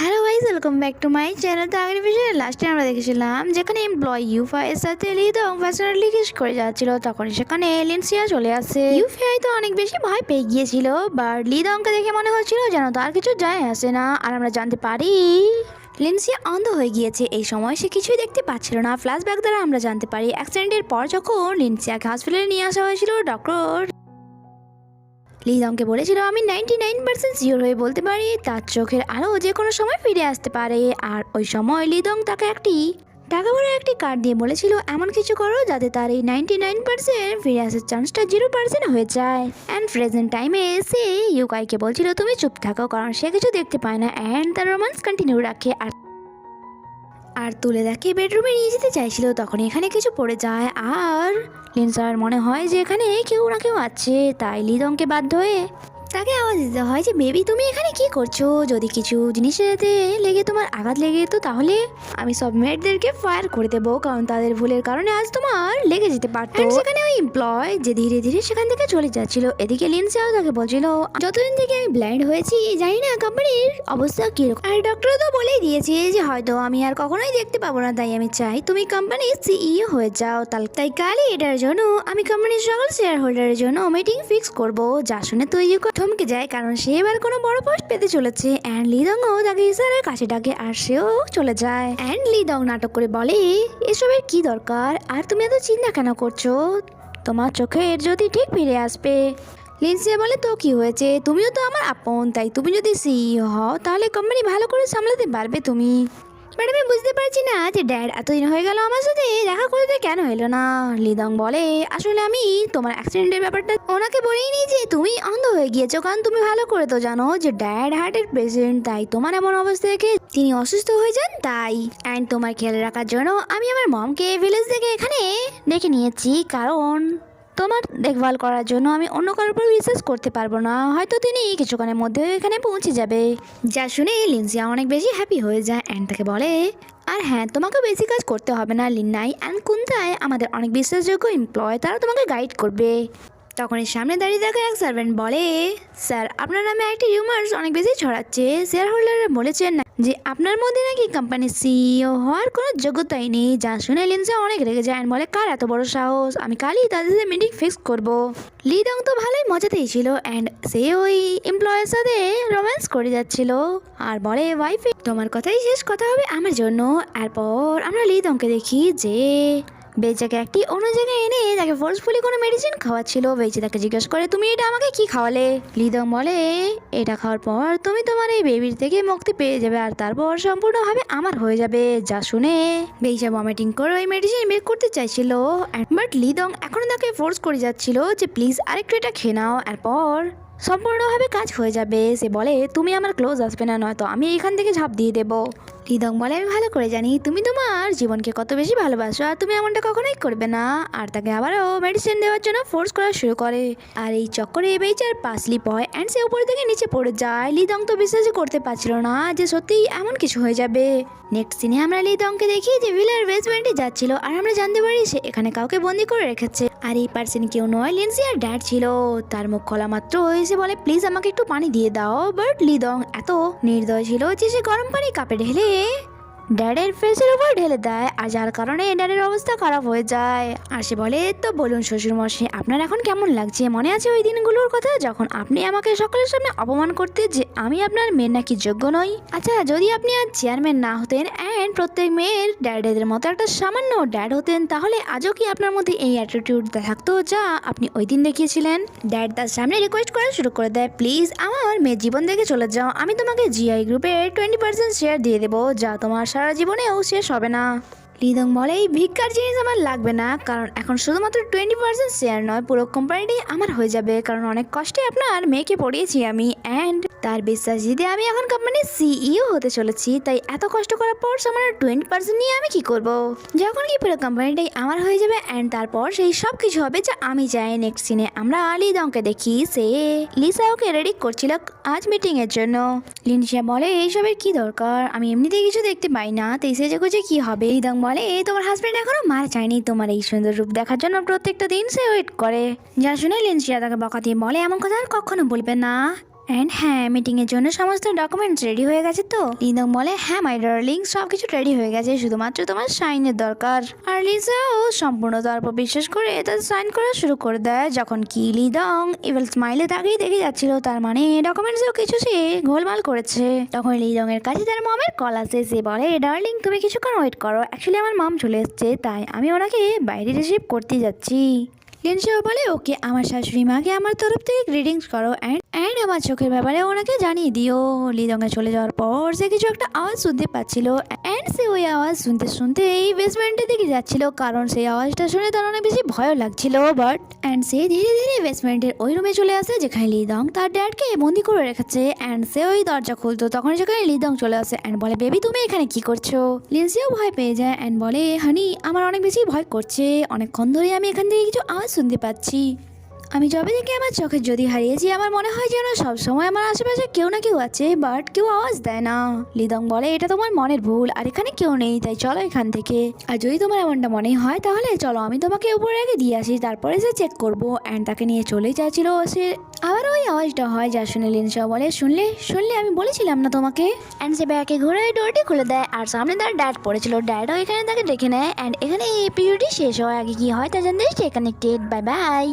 Hello guys, welcome back to my channel. তো আগের ভিডিওর লাস্টে আমরা দেখেছিলাম যেখানে এমপ্লয় ইউফাইয়ের সাথে লিদং পার্সোনালি কিস করে যাচ্ছিল, তখন সেখানে লিনসিয়া চলে আসে। ইউফাই তো অনেক বেশি ভয় পেয়ে গিয়েছিল, বাট লিদংকে দেখে মনে হচ্ছিল যেন তার কিছু যায় আসে না। আর আমরা জানতে পারি লিনসিয়া অন্ধ হয়ে গিয়েছে। এই সময় সে কিছুই দেখতে পাচ্ছিল না। ফ্ল্যাশব্যাক দ্বারা আমরা জানতে পারি অ্যাক্সিডেন্টের পর যখন লিনসিয়াকে হসপিটালে নিয়ে আসা হয়েছিল, ডক্টর লিদংকে বলেছিল আমি 99% শিওর হয়ে বলতে পারি তার চোখের আলো যে কোনো সময় ফিরে আসতে পারে। আর ওই সময় লিদং তাকে টাকা ভরা একটি কার্ড দিয়ে বলেছিল এমন কিছু করো যাতে তার এই 99% ফিরে আসার চান্সটা 0% হয়ে যায়। অ্যান্ড প্রেজেন্ট টাইমে সে ইউকাইকে বলছিল তুমি চুপ থাকো, কারণ সে কিছু দেখতে পায় না। অ্যান্ড তার রোমান্স কন্টিনিউ রাখে আর তুলে দেখে বেডরুমে নিয়ে যেতে চাইছিল, তখন এখানে কিছু পড়ে যায়। আর লিনসার মনে হয় যে এখানে কেউ না কেউ আছে, তাই লিদংকে বাধ্য হয়ে তাকে আওয়াজ দিতে হয় যে বেবি তুমি এখানে কি করছো? যদি কিছু জিনিসের সাথে লেগে তোমার আঘাত লেগে তো তাহলে আমি সব মেয়েদেরকে ফায়ার করে দেবো, কারণ তাদের ভুলের কারণে আজ তোমার লেগে যেতে পারতো। সেখানে ওই এমপ্লয় যে ধীরে ধীরে সেখান থেকে চলে যাচ্ছিল। এদিকে লিনসাও তাকে বলছিল যতদিন থেকে আমি ব্লাইন্ড হয়েছি জানি না কোম্পানির অবস্থা কিরকম। আর ডক্টর তো বলেই দিয়েছে যে হয়তো আমি আর কখনোই দেখতে পাবো না, তাই আমি চাই তুমি কোম্পানির সিইও হয়ে যাও। তাই কালই এটার জন্য আমি কোম্পানির সকল শেয়ার হোল্ডারের জন্য মিটিং ফিক্স করবো। যা শুনে তো থমকে যায়, কারণ সে এবার কোনো বড় পোস্ট পেতে চলেছে। অ্যান্ড লিদংও তাকে ইসারের কাছে ডাকে আর সেও চলে যায়। অ্যান্ড লিদং নাটক করে বলে এসবের কি দরকার, আর তুমি এত চিন্তা কেন করছো? তোমার চোখের যদি ঠিক ফিরে আসবে। লিনসিয়া বলে তো কি হয়েছে, তুমিও তো আমার আপন, তাই তুমি যদি সিইও হও তাহলে কোম্পানি ভালো করে সামলাতে পারবে তুমি। বাট আমি বুঝতে পারছি না যে ড্যাড এতদিন হয়ে গেল আমার সাথে দেখা করতে কেন এলো না। লিদং বলে আসলে আমি তোমার অ্যাক্সিডেন্টের ব্যাপারটা ওনাকে বলিনি যে তুমি অন্ধ হয়ে গিয়েছো, কারণ তুমি ভালো করে তো জানো যে ড্যাড হার্টের পেশেন্ট, তাই তোমার এমন অবস্থা দেখে তিনি অসুস্থ হয়ে যান। তাই অ্যান্ড তোমার খেয়াল রাখার জন্য আমি আমার মমকে ভিলেজ থেকে এখানে ডেকে নিয়েছি, কারণ তোমার দেখভাল করার জন্য আমি অন্য কারোর উপর বিশ্বাস করতে পারবো না। হয়তো তিনি কিছুক্ষণের মধ্যে এখানে পৌঁছে যাবে। যা শুনে লিনসিয়া অনেক বেশি হ্যাপি হয়ে যায় অ্যান্ড তাকে বলে আর হ্যাঁ তোমাকে বেশি কাজ করতে হবে না, লিনাই অ্যান্ড কুন্তায় আমাদের অনেক বিশ্বাসযোগ্য এমপ্লয়, তারা তোমাকে গাইড করবে। তখন এর সামনে দাঁড়িয়ে থাকা এক সার্ভেন্ট বলে স্যার আপনার নামে একটি রিউমার্স অনেক বেশি ছড়াচ্ছে। শেয়ার হোল্ডাররা বলেছেন যে আপনার মধ্যে নাকি কোম্পানির সিইও হওয়ার কোনো যোগ্যতাই নেই। যা শুনে লিনসিয়া অনেক রেগে যায় and বলে কার এত বড় সাহস, আমি কালই তাদের সাথে মিটিং ফিক্স করব। লিদং তো ভালোই মজাতেই ছিল অ্যান্ড সে ওই এমপ্লয়ের সাথে রোম্যান্স করে যাচ্ছিল আর বলে ওয়াইফে তোমার কথাই শেষ কথা হবে আমার জন্য। এরপর আমরা লিদংকে দেখি যে বেচাকে একটি অন্য জায়গায় এনে তাকে ফোর্সফুলি কোনো মেডিসিন খাওয়াচ্ছিল। বেচে তাকে জিজ্ঞেস করে তুমি এটা আমাকে কি খাওয়ালে? লিদং বলে এটা খাওয়ার পর তুমি তোমার এই বেবির থেকে মুক্তি পেয়ে যাবে আর তারপর সম্পূর্ণভাবে আমার হয়ে যাবে। যা শুনে বেচা ভমিটিং করে ওই মেডিসিন বের করতে চাইছিল, বাট লিদং এখনো তাকে ফোর্স করে যাচ্ছিল যে প্লিজ আরেকটু এটা খেয়ে নাও, এরপর সম্পূর্ণভাবে কাজ হয়ে যাবে। সে বলে তুমি আমার ক্লোজ আসবে না, নয়তো আমি এখান থেকে ঝাঁপ দিয়ে দেবো। লিদং বলে আমি ভালো করে জানি তুমি তোমার জীবনকে কত বেশি ভালোবাসো আর তুমি এমনটা কখনোই করবে না। আর তাকে আবারও মেডিসিন দেওয়ার জন্য ফোর্স করা শুরু করে। আর এই চক্করে বেচার পাসলি হয় অ্যান্ড সে উপর থেকে নিচে পড়ে যায়। লিদং তো বিশ্বাসই করতে পারছিল না যে সত্যিই এমন কিছু হয়ে যাবে। নেক্সট সিনে আমরা লিদংকে দেখি যে ভিলার বেসমেন্টে যাচ্ছিল আর আমরা জানতে পারি সে এখানে কাউকে বন্দি করে রেখেছে। আর এই পার্সন কেউ নয়, লিনসিয়ার ড্যাড ছিল। তার মুখ খোলা মাত্র এসে বলে প্লিজ আমাকে একটু পানি দিয়ে দাও। বাট লিদং এত নির্দয় ছিল যে সে গরম পানি কাপে ঢেলে ড্যাডের ফেসের উপর ঢেলে দেয়, আর যার কারণে ড্যাডের অবস্থা খারাপ হয়ে যায়। আর সে বলে তো বলুন শ্বশুরমশাই আপনার এখন কেমন লাগছে? মনে আছে ওই দিনগুলোর কথা যখন আপনি আমাকে সকলের সামনে অপমান করতে যে আমি আপনার মেয়ের নাকি যোগ্য নই? আচ্ছা যদি আপনি আজ চেয়ারম্যান না হতেন অ্যান্ড প্রত্যেক মেয়ের ড্যাডেদের মতো একটা সামান্য ড্যাড হতেন, তাহলে আজও কি আপনার মধ্যে এই অ্যাটিটিউড থাকতো যা আপনি ওই দিন দেখিয়েছিলেন? ড্যাড তার সামনে রিকোয়েস্ট করা শুরু করে দেয় প্লিজ আমার মেয়ের জীবন থেকে চলে যাও, আমি তোমাকে জিআই গ্রুপের 20% শেয়ার দিয়ে দেবো, যা তোমার সারা জীবনেও শেষ হবে না। লিদং বলে এই ভিক্ষার জিনিস আমার লাগবে না, কারণ এখন শুধুমাত্র 20% শেয়ার নয় পুরো কোম্পানিটাই আমার হয়ে যাবে, কারণ অনেক কষ্টে আপনার মেয়েকে পড়িয়েছি আমি অ্যান্ড তার বিশ্বাস জিতে আমি এখন কোম্পানির সিইও হতে চলেছি। তাই এত কষ্ট করার পর সামান্য 20% নিয়ে আমি কি করব? যখন কি পুরো কোম্পানিটাই আমার হয়ে যাবে অ্যান্ড তারপর সেই সব কিছু হবে যা আমি চাই। নেক্সট সিনে আমরা লিদংকে দেখি সে লিসা ওকে রেডি করছিল আজ মিটিং এর জন্য। লিনসিয়া বলে এইসবের কি দরকার, আমি এমনিতেই কিছু দেখতে পাই না, তাই সেজে গুজে কি হবে? লিদং বলে তোমার হাজবেন্ড এখনো মারা যায়নি, তোমার এই সুন্দর রূপ দেখার জন্য প্রত্যেকটা দিন সে ওয়েট করে। যা শুনে লিনসিয়া তাকে বকা দিয়ে বলে এমন কথা আর কখনো বলবে না। অ্যান্ড হ্যাঁ, মিটিংয়ের জন্য সমস্ত ডকুমেন্টস রেডি হয়ে গেছে তো? লিদং বলে হ্যাঁ মাই ডার্লিং, সব কিছু রেডি হয়ে গেছে, শুধুমাত্র তোমার সাইনের দরকার। আর লিসাও সম্পূর্ণ তার উপর বিশ্বাস করে তার সাইন করা শুরু করে দেয়, যখন কি লিদং ইভেল স্মাইলে তাকেই দেখে যাচ্ছিল, তার মানে ডকুমেন্টসেও কিছু সে গোলমাল করেছে। তখন লিদং এর কাছে তার মমের কল আসে, সে বলে ডার্লিং তুমি কিছুক্ষণ ওয়েট করো, অ্যাকচুয়ালি আমার মম চলে এসছে, তাই আমি ওনাকে বাইরে রিসিভ করতে যাচ্ছি। লিনসিও বলে ওকে, আমার শাশুড়ি মাকে আমার তরফ থেকে গ্রিটিংস করো অ্যান্ড আমার চোখের ব্যাপারে ওনাকে জানিয়ে দিও। লিদংয়ে চলে যাওয়ার পর সে কিছু একটা আওয়াজ শুনতে পাচ্ছিল অ্যান্ড সে ওই আওয়াজ শুনতে শুনতে এই বেসমেন্টের দিকে যাচ্ছিল, কারণ সেই আওয়াজটা শুনে তার অনেক বেশি ভয়ও লাগছিল। সে ধীরে ধীরে বেসমেন্টের ওই রুমে চলে আসে যেখানে লিদং তার ড্যাডকে বন্দি করে রেখেছে অ্যান্ড সে ওই দরজা খুলতো, তখন সেখানে লিদং চলে আসে অ্যান্ড বলে বেবি তুমি এখানে কি করছো? লিনসিও ভয় পেয়ে যায় অ্যান্ড বলে হানি আমার অনেক বেশি ভয় করছে, অনেকক্ষণ ধরে আমি এখান থেকে কিছু আওয়াজ শুনতে পাচ্ছি। আমি যবে থেকে আমার চোখের যদি হারিয়েছি, আমার মনে হয় যেন সবসময় আমার আশেপাশে কেউ না কেউ আছে, বাট কেউ আওয়াজ দেয় না। লিদং বলে এটা তোমার মনের ভুল, আর এখানে কেউ নেই, তাই চলো এখান থেকে। আর যদি তোমার এমনটা মনে হয় তাহলে চলো আমি তোমাকে উপরে আগে দিয়ে আসি, তারপরে সে চেক করবো অ্যান্ড তাকে নিয়ে চলেই যাচ্ছিল সে। আবার ওই আওয়াজটা হয়, যা শুনে লিনসা বলে শুনলে শুনলে আমি বলেছিলাম না তোমাকে? অ্যান্ড সে ব্যাগে ঘুরে ডোরটি খুলে দেয় আর সামনে তার ড্যাড পড়েছিল, ড্যাডও এখানে তাকে ডেকে নেয় অ্যান্ড এখানে এই এপিসোডটি শেষ হয়। আগে কি হয় তা জানতে স্টে কানেক্টেড, বাই বাই।